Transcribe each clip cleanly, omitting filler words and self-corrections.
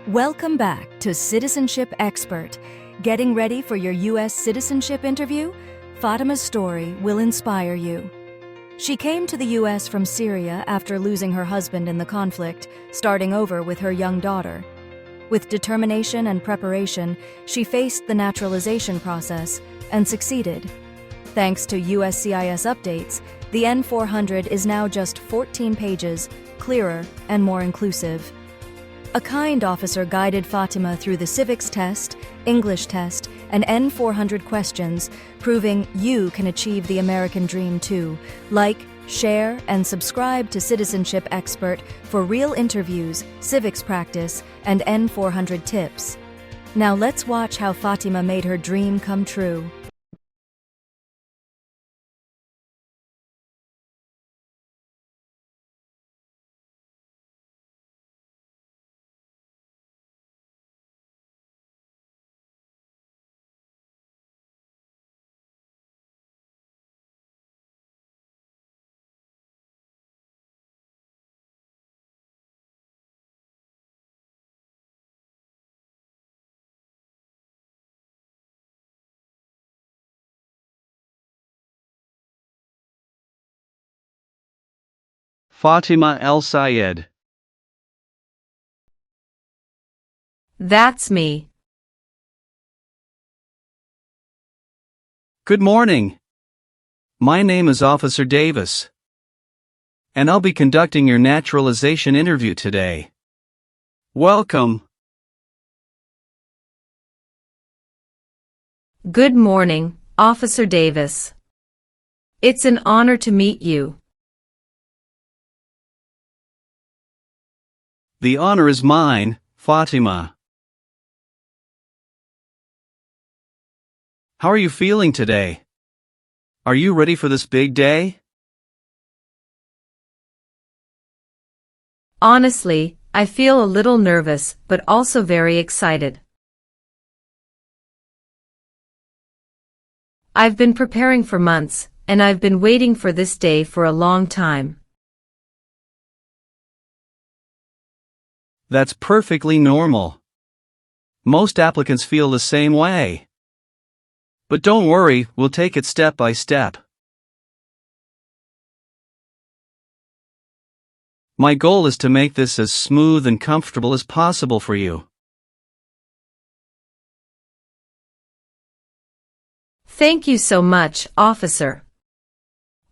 Welcome back to Citizenship Expert. Getting ready for your U.S. citizenship interview? Fatima's story will inspire you. She came to the U.S. from Syria after losing her husband in the conflict, starting over with her young daughter. With determination and preparation, she faced the naturalization process and succeeded. Thanks to USCIS updates, the N-400 is now just 14 pages, clearer and more inclusive. A kind officer guided Fatima through the Civics test, English test, and N-400 questions, proving you can achieve the American dream too. Like, share, and subscribe to Citizenship Expert for real interviews, civics practice, and N-400 tips. Now let's watch how Fatima made her dream come true. Fatima El Sayed. That's me. Good morning. My name is Officer Davis, and I'll be conducting your naturalization interview today. Welcome. Good morning, Officer Davis. It's an honor to meet you. The honor is mine, Fatima. How are you feeling today? Are you ready for this big day? Honestly, I feel a little nervous, but also very excited. I've been preparing for months, and I've been waiting for this day for a long time. That's perfectly normal. Most applicants feel the same way. But don't worry, we'll take it step by step. My goal is to make this as smooth and comfortable as possible for you. Thank you so much, officer.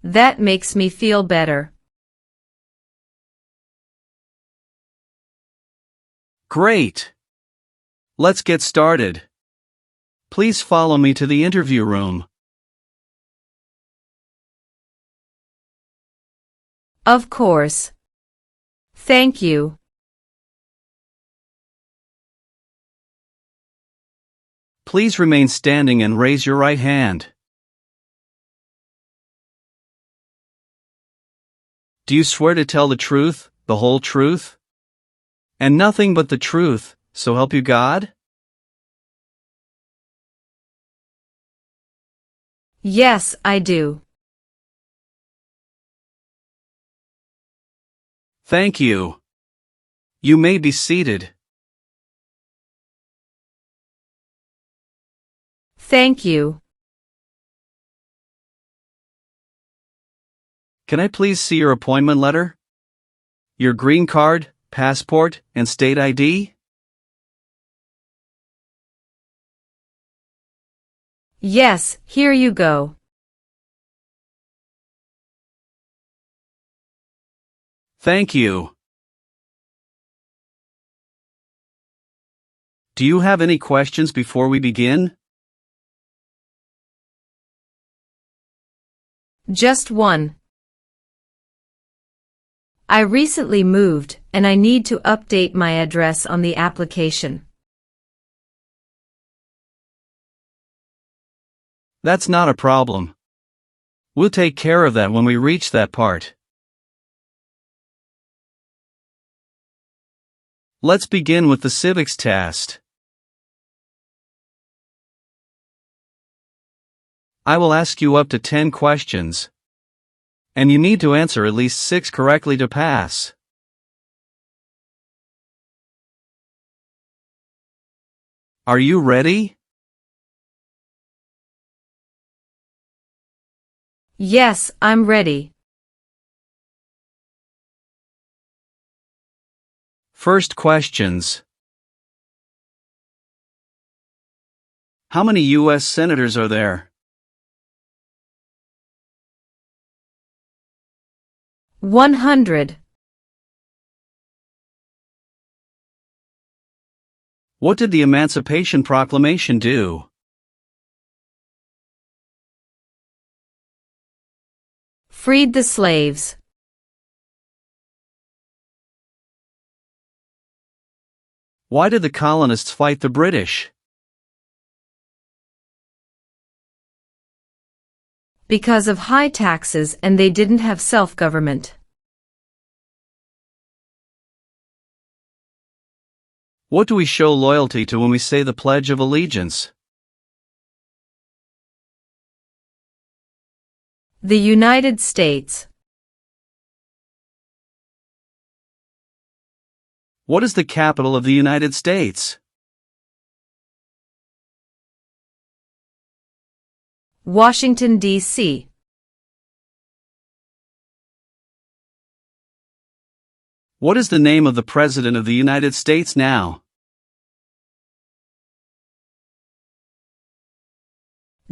That makes me feel better. Great! Let's get started. Please follow me to the interview room. Of course. Thank you. Please remain standing and raise your right hand. Do you swear to tell the truth, the whole truth, and nothing but the truth, so help you God? Yes, I do. Thank you. You may be seated. Thank you. Can I please see your appointment letter? Your green card, passport, and state ID? Yes, here you go. Thank you. Do you have any questions before we begin? Just one. I recently moved, and I need to update my address on the application. That's not a problem. We'll take care of that when we reach that part. Let's begin with the civics test. I will ask you up to 10 questions, and you need to answer at least 6 correctly to pass. Are you ready? Yes, I'm ready. First questions. How many U.S. senators are there? 100. What did the Emancipation Proclamation do? Freed the slaves. Why did the colonists fight the British? Because of high taxes and they didn't have self-government. What do we show loyalty to when we say the Pledge of Allegiance? The United States. What is the capital of the United States? Washington, D.C. What is the name of the President of the United States now?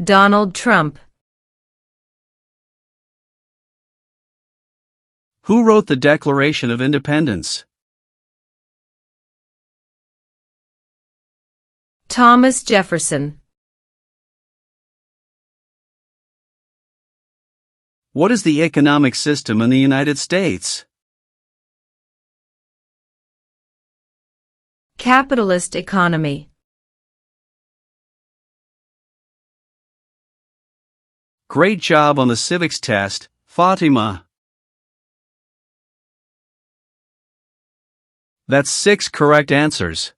Donald Trump. Who wrote the Declaration of Independence? Thomas Jefferson. What is the economic system in the United States? Capitalist economy. Great job on the civics test, Fatima. That's 6 correct answers.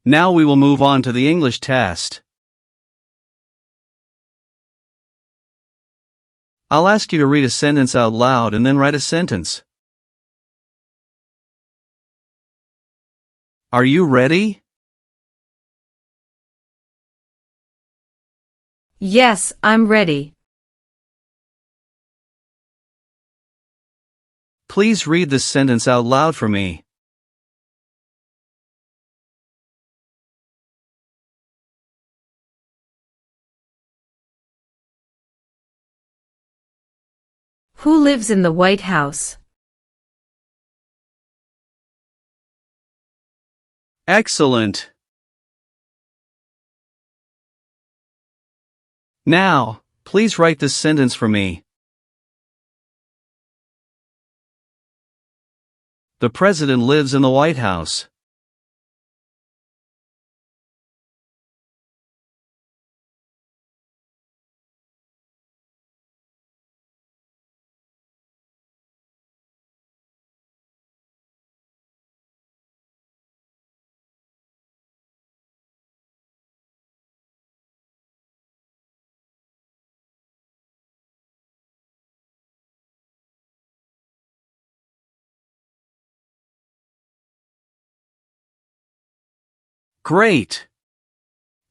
Now we will move on to the English test. I'll ask you to read a sentence out loud and then write a sentence. Are you ready? Yes, I'm ready. Please read this sentence out loud for me. Who lives in the White House? Excellent. Now, please write this sentence for me. The President lives in the White House. Great!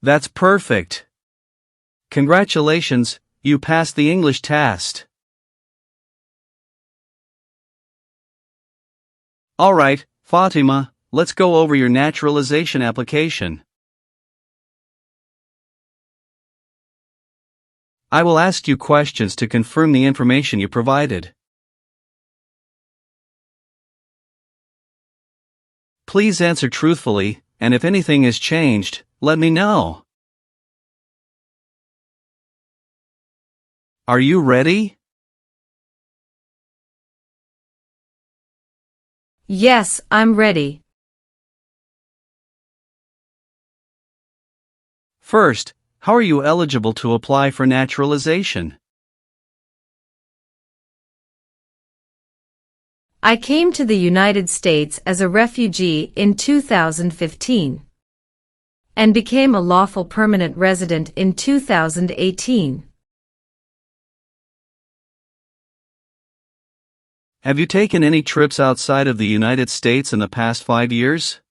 That's perfect. Congratulations, you passed the English test. Alright, Fatima, let's go over your naturalization application. I will ask you questions to confirm the information you provided. Please answer truthfully, and if anything has changed, let me know. Are you ready? Yes, I'm ready. First, how are you eligible to apply for naturalization? I came to the United States as a refugee in 2015 and became a lawful permanent resident in 2018. Have you taken any trips outside of the United States in the past 5 years?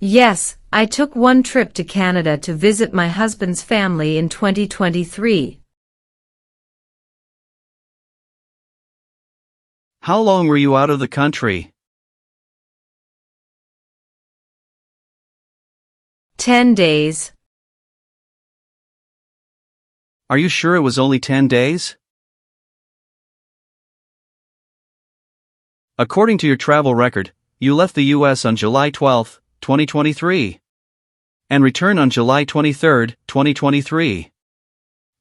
Yes, I took one trip to Canada to visit my husband's family in 2023. How long were you out of the country? 10 days. Are you sure it was only 10 days? According to your travel record, you left the U.S. on July 12, 2023, and returned on July 23, 2023.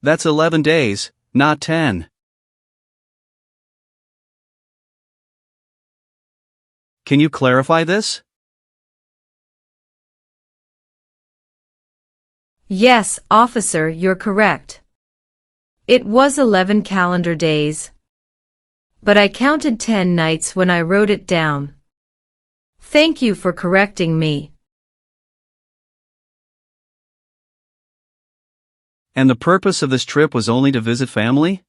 That's 11 days, not 10. Can you clarify this? Yes, officer, you're correct. It was 11 calendar days. But I counted 10 nights when I wrote it down. Thank you for correcting me. And the purpose of this trip was only to visit family?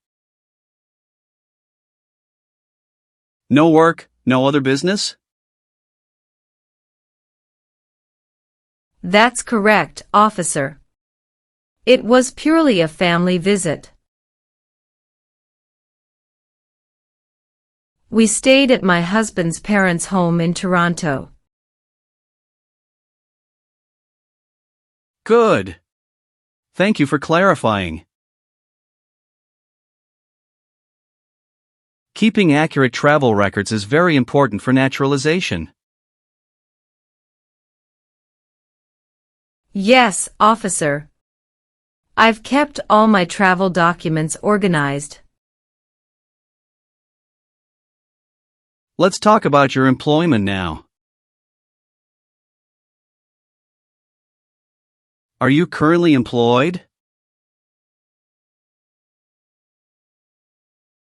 No work, no other business? That's correct, officer. It was purely a family visit. We stayed at my husband's parents' home in Toronto. Good. Thank you for clarifying. Keeping accurate travel records is very important for naturalization. Yes, officer. I've kept all my travel documents organized. Let's talk about your employment now. Are you currently employed?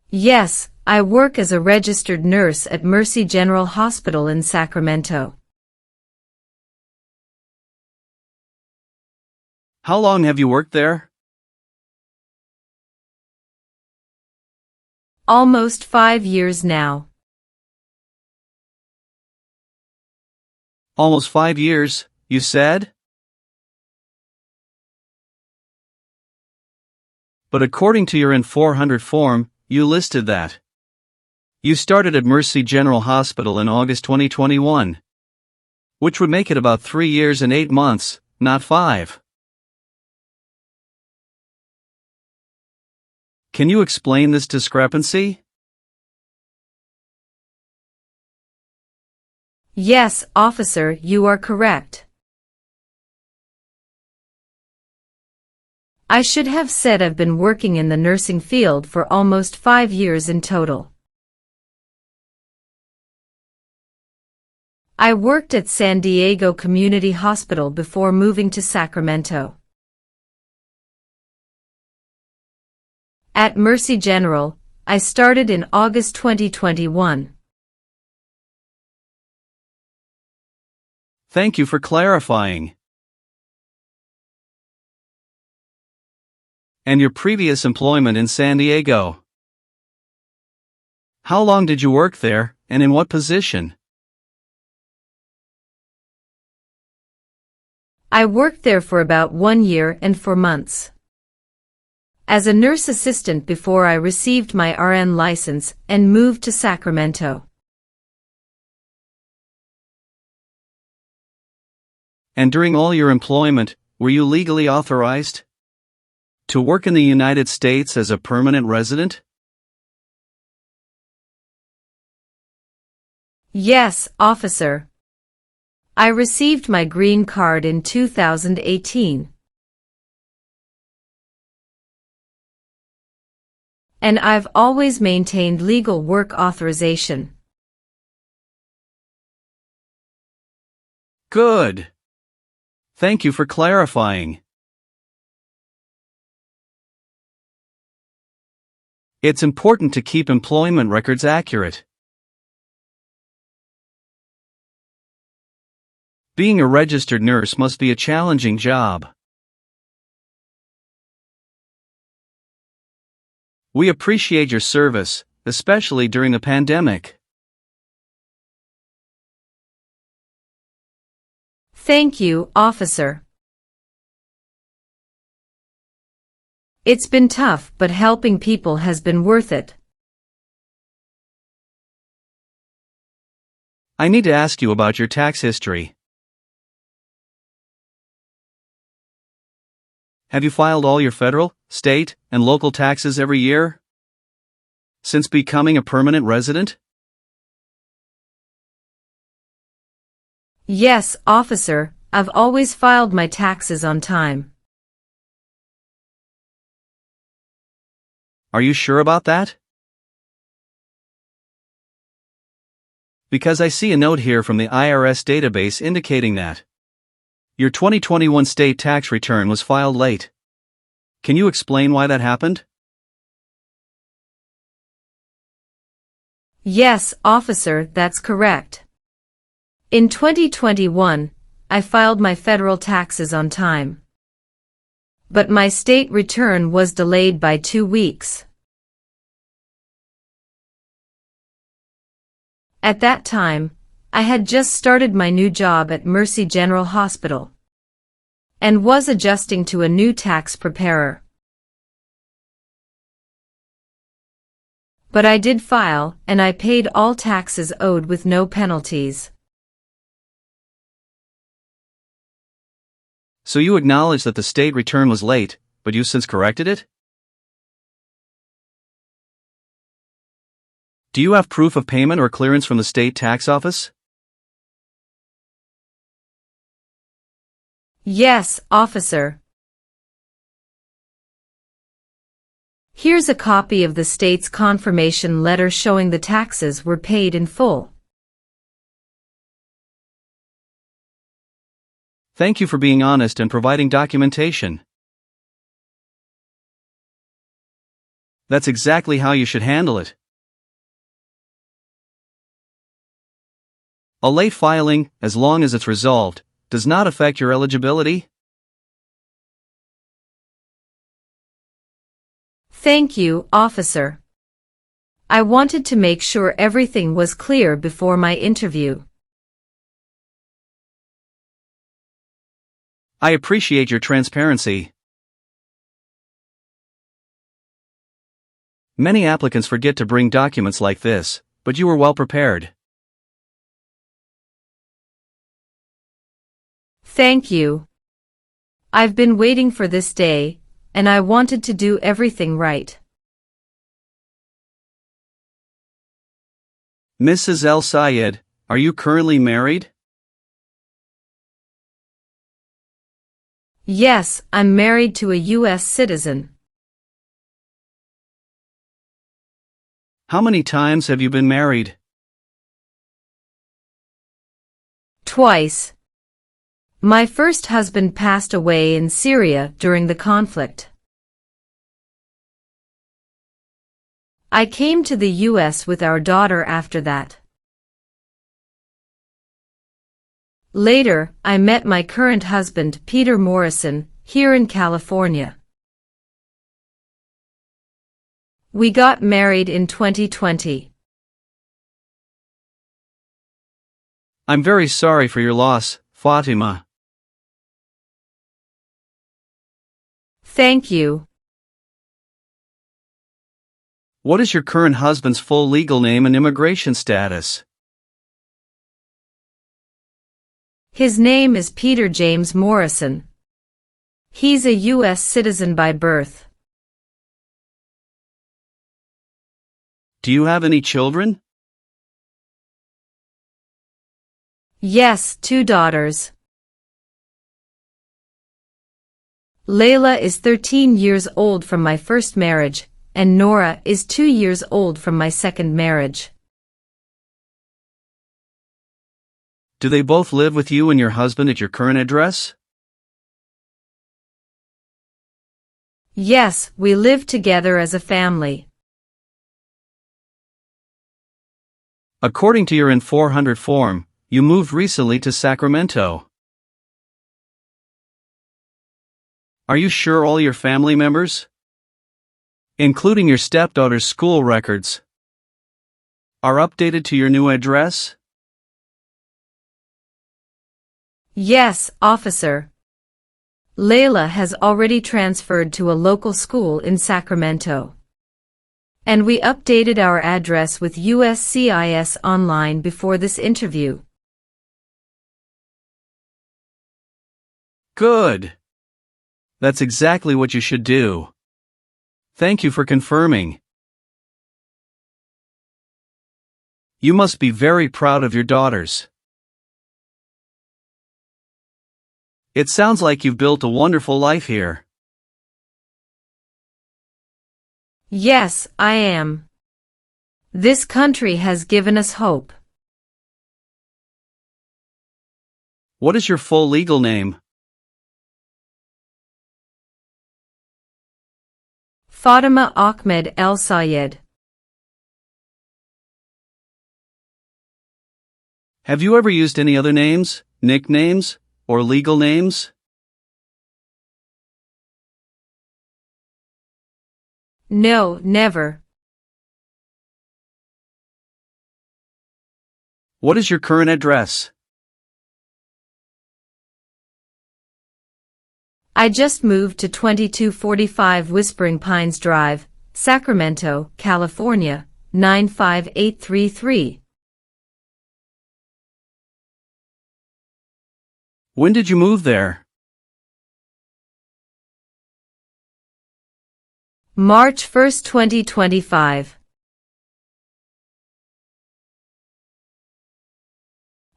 Yes, I work as a registered nurse at Mercy General Hospital in Sacramento. How long have you worked there? Almost 5 years now. Almost 5 years, you said? But according to your N-400 form, you listed that you started at Mercy General Hospital in August 2021, which would make it about 3 years and 8 months, not 5. Can you explain this discrepancy? Yes, officer, you are correct. I should have said I've been working in the nursing field for almost 5 years in total. I worked at San Diego Community Hospital before moving to Sacramento. At Mercy General, I started in August 2021. Thank you for clarifying. And your previous employment in San Diego? How long did you work there, and in what position? I worked there for about 1 year and 4 months. As a nurse assistant before I received my RN license and moved to Sacramento. And during all your employment, were you legally authorized to work in the United States as a permanent resident? Yes, officer. I received my green card in 2018. And I've always maintained legal work authorization. Good. Thank you for clarifying. It's important to keep employment records accurate. Being a registered nurse must be a challenging job. We appreciate your service, especially during the pandemic. Thank you, officer. It's been tough, but helping people has been worth it. I need to ask you about your tax history. Have you filed all your federal, state, and local taxes every year since becoming a permanent resident? Yes, officer, I've always filed my taxes on time. Are you sure about that? Because I see a note here from the IRS database indicating that your 2021 state tax return was filed late. Can you explain why that happened? Yes, officer, that's correct. In 2021, I filed my federal taxes on time. But my state return was delayed by 2 weeks. At that time, I had just started my new job at Mercy General Hospital and was adjusting to a new tax preparer. But I did file, and I paid all taxes owed with no penalties. So you acknowledge that the state return was late, but you since corrected it? Do you have proof of payment or clearance from the state tax office? Yes, officer. Here's a copy of the state's confirmation letter showing the taxes were paid in full. Thank you for being honest and providing documentation. That's exactly how you should handle it. A late filing, as long as it's resolved, does not affect your eligibility. Thank you, officer. I wanted to make sure everything was clear before my interview. I appreciate your transparency. Many applicants forget to bring documents like this, but you were well prepared. Thank you. I've been waiting for this day, and I wanted to do everything right. Mrs. El Sayed, are you currently married? Yes, I'm married to a U.S. citizen. How many times have you been married? Twice. My first husband passed away in Syria during the conflict. I came to the U.S. with our daughter after that. Later, I met my current husband, Peter Morrison, here in California. We got married in 2020. I'm very sorry for your loss, Fatima. Thank you. What is your current husband's full legal name and immigration status? His name is Peter James Morrison. He's a U.S. citizen by birth. Do you have any children? Yes, 2 daughters. Layla is 13 years old from my first marriage, and Nora is 2 years old from my second marriage. Do they both live with you and your husband at your current address? Yes, we live together as a family. According to your N-400 form, you moved recently to Sacramento. Are you sure all your family members, including your stepdaughter's school records, are updated to your new address? Yes, officer. Layla has already transferred to a local school in Sacramento. And we updated our address with USCIS online before this interview. Good. That's exactly what you should do. Thank you for confirming. You must be very proud of your daughters. It sounds like you've built a wonderful life here. Yes, I am. This country has given us hope. What is your full legal name? Fatima Ahmed El Sayed. Have you ever used any other names, nicknames, or legal names? No, never. What is your current address? I just moved to 2245 Whispering Pines Drive, Sacramento, California, 95833. When did you move there? March 1, 2025.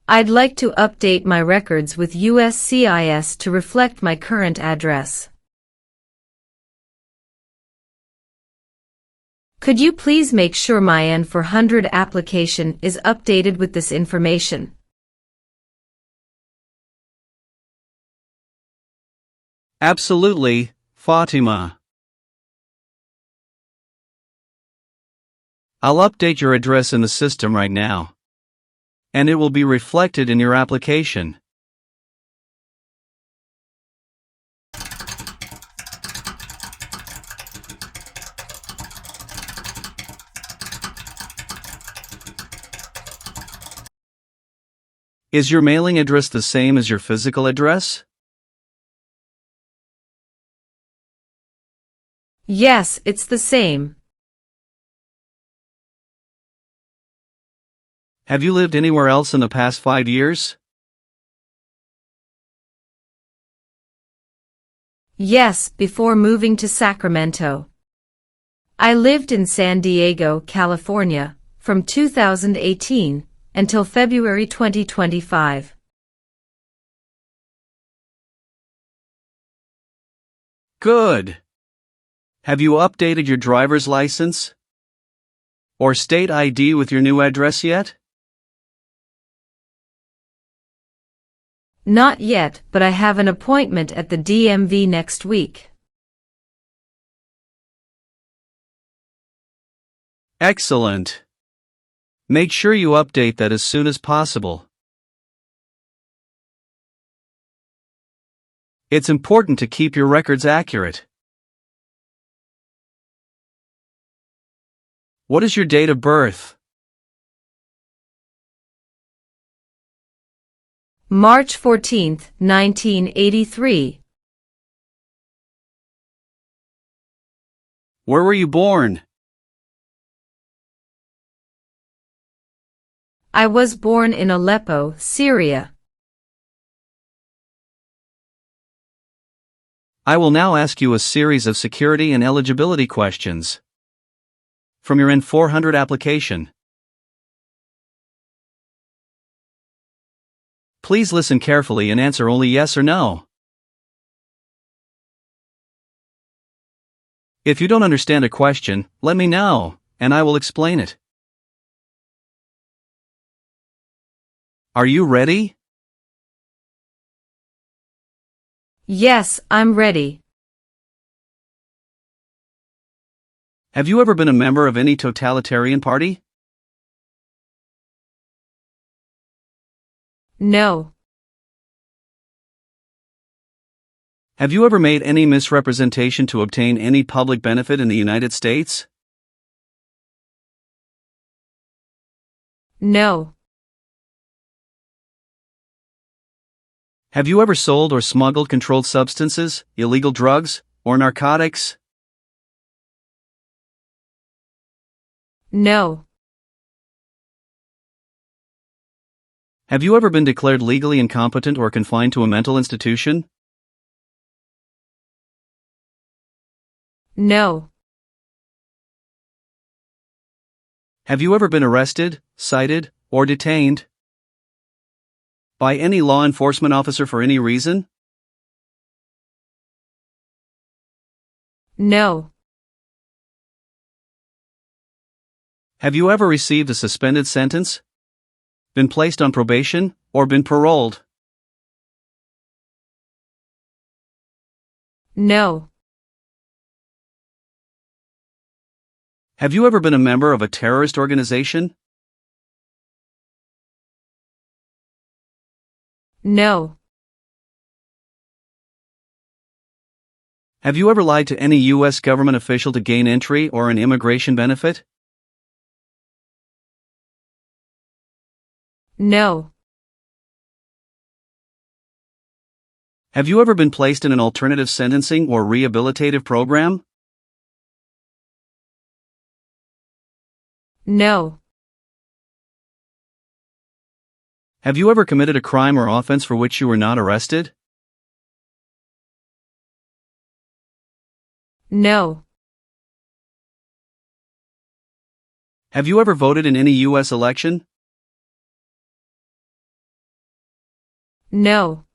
I'd like to update my records with USCIS to reflect my current address. Could you please make sure my N-400 application is updated with this information? Absolutely, Fatima. I'll update your address in the system right now, and it will be reflected in your application. Is your mailing address the same as your physical address? Yes, it's the same. Have you lived anywhere else in the past 5 years? Yes, before moving to Sacramento. I lived in San Diego, California, from 2018 until February 2025. Good. Have you updated your driver's license or state ID with your new address yet? Not yet, but I have an appointment at the DMV next week. Excellent. Make sure you update that as soon as possible. It's important to keep your records accurate. What is your date of birth? March 14, 1983. Where were you born? I was born in Aleppo, Syria. I will now ask you a series of security and eligibility questions from your N-400 application. Please listen carefully and answer only yes or no. If you don't understand a question, let me know, and I will explain it. Are you ready? Yes, I'm ready. Have you ever been a member of any totalitarian party? No. Have you ever made any misrepresentation to obtain any public benefit in the United States? No. Have you ever sold or smuggled controlled substances, illegal drugs, or narcotics? No. Have you ever been declared legally incompetent or confined to a mental institution? No. Have you ever been arrested, cited, or detained by any law enforcement officer for any reason? No. Have you ever received a suspended sentence, been placed on probation, or been paroled? No. Have you ever been a member of a terrorist organization? No. Have you ever lied to any U.S. government official to gain entry or an immigration benefit? No. Have you ever been placed in an alternative sentencing or rehabilitative program? No. Have you ever committed a crime or offense for which you were not arrested? No. Have you ever voted in any U.S. election? No.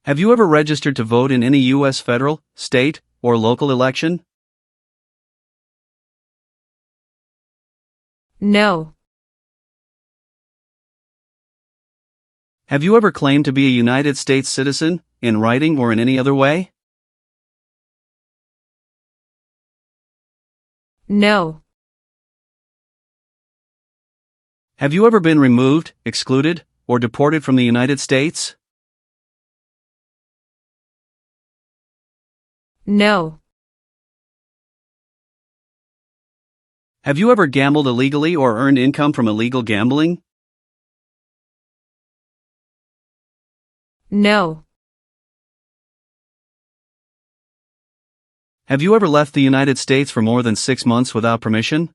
Have you ever registered to vote in any U.S. federal, state, or local election? No. Have you ever claimed to be a United States citizen, in writing or in any other way? No. Have you ever been removed, excluded, or deported from the United States? No. Have you ever gambled illegally or earned income from illegal gambling? No. Have you ever left the United States for more than 6 months without permission?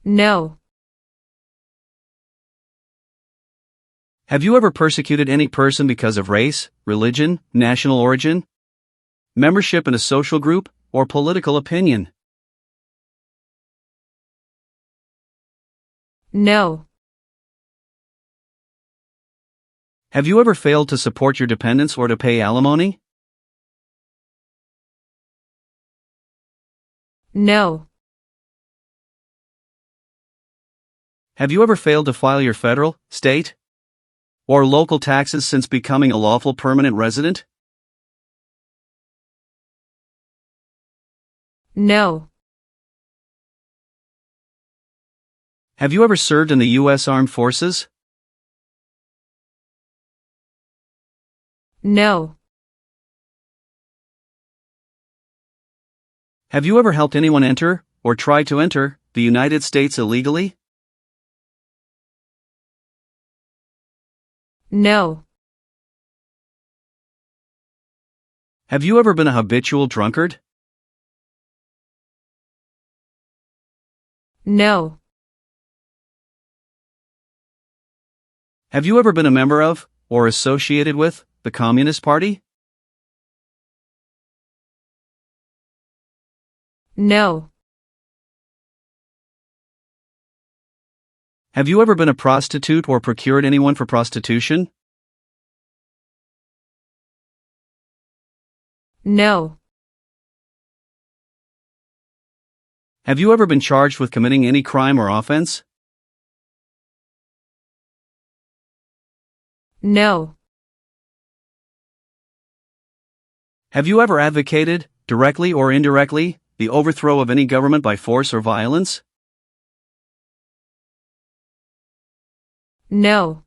No. Have you ever persecuted any person because of race, religion, national origin, membership in a social group, or political opinion? No. Have you ever failed to support your dependents or to pay alimony? No. Have you ever failed to file your federal, state, or local taxes since becoming a lawful permanent resident? No. Have you ever served in the U.S. Armed Forces? No. Have you ever helped anyone enter, or try to enter, the United States illegally? No. Have you ever been a habitual drunkard? No. Have you ever been a member of, or associated with, the Communist Party? No. Have you ever been a prostitute or procured anyone for prostitution? No. Have you ever been charged with committing any crime or offense? No. Have you ever advocated, directly or indirectly, the overthrow of any government by force or violence? No.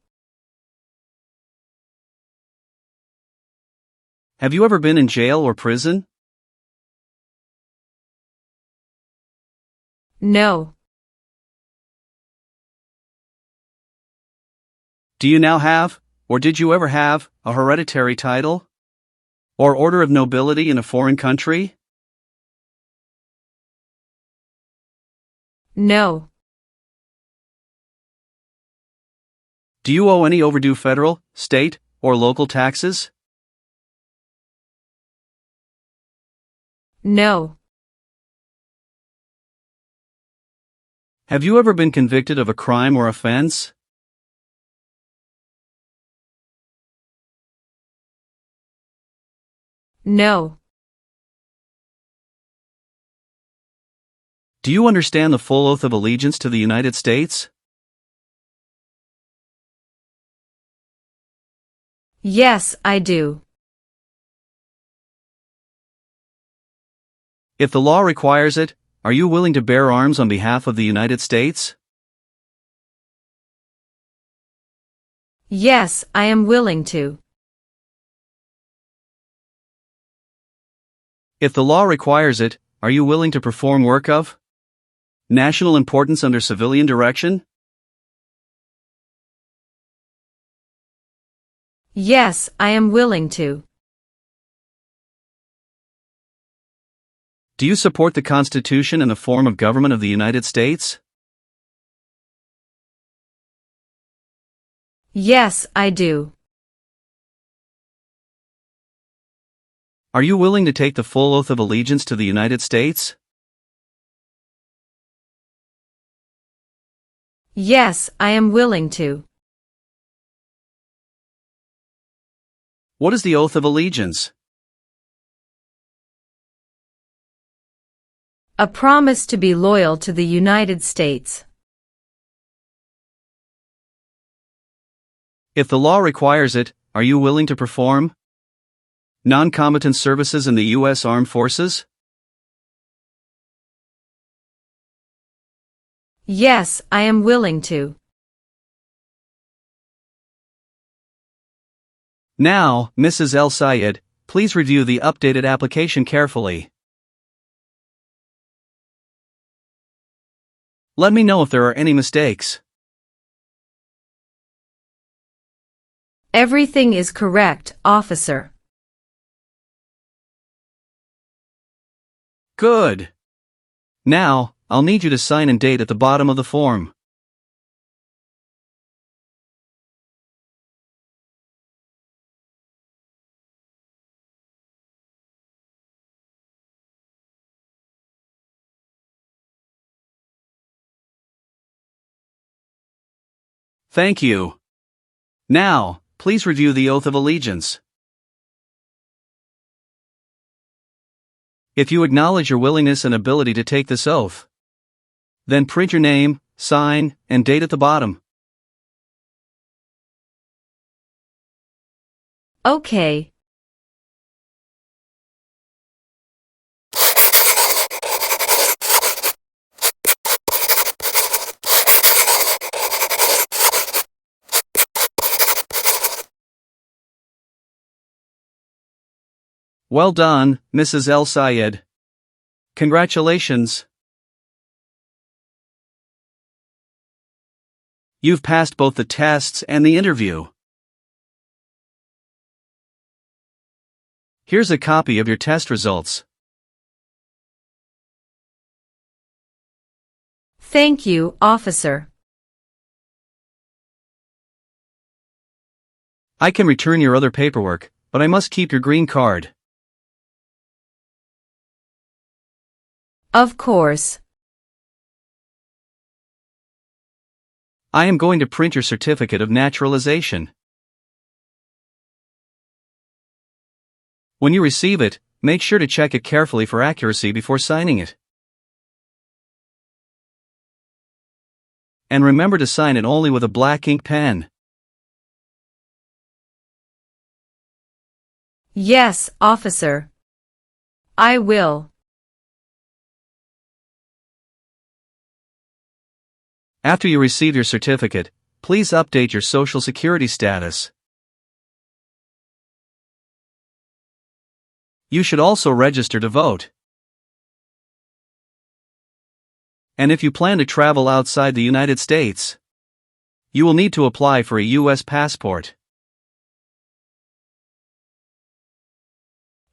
Have you ever been in jail or prison? No. Do you now have, or did you ever have, a hereditary title? Or order of nobility in a foreign country? No. Do you owe any overdue federal, state, or local taxes? No. Have you ever been convicted of a crime or offense? No. Do you understand the full oath of allegiance to the United States? Yes, I do. If the law requires it, are you willing to bear arms on behalf of the United States? Yes, I am willing to. If the law requires it, are you willing to perform work of national importance under civilian direction? Yes, I am willing to. Do you support the Constitution and the form of government of the United States? Yes, I do. Are you willing to take the full oath of allegiance to the United States? Yes, I am willing to. What is the oath of allegiance? A promise to be loyal to the United States. If the law requires it, are you willing to perform non-combatant services in the U.S. Armed Forces? Yes, I am willing to. Now, Mrs. El Sayed, please review the updated application carefully. Let me know if there are any mistakes. Everything is correct, officer. Good. Now, I'll need you to sign and date at the bottom of the form. Thank you. Now, please review the oath of allegiance. If you acknowledge your willingness and ability to take this oath, then print your name, sign, and date at the bottom. Okay. Well done, Mrs. El Sayed. Congratulations. You've passed both the tests and the interview. Here's a copy of your test results. Thank you, officer. I can return your other paperwork, but I must keep your green card. Of course. I am going to print your certificate of naturalization. When you receive it, make sure to check it carefully for accuracy before signing it. And remember to sign it only with a black ink pen. Yes, officer. I will. After you receive your certificate, please update your Social Security status. You should also register to vote. And if you plan to travel outside the United States, You will need to apply for a U.S. passport.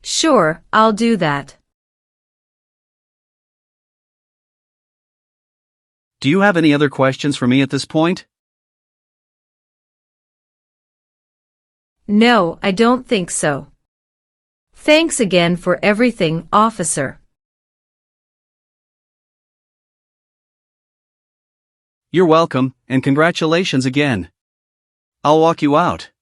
Sure, I'll do that. Do you have any other questions for me at this point? No, I don't think so. Thanks again for everything, officer. You're welcome, and congratulations again. I'll walk you out.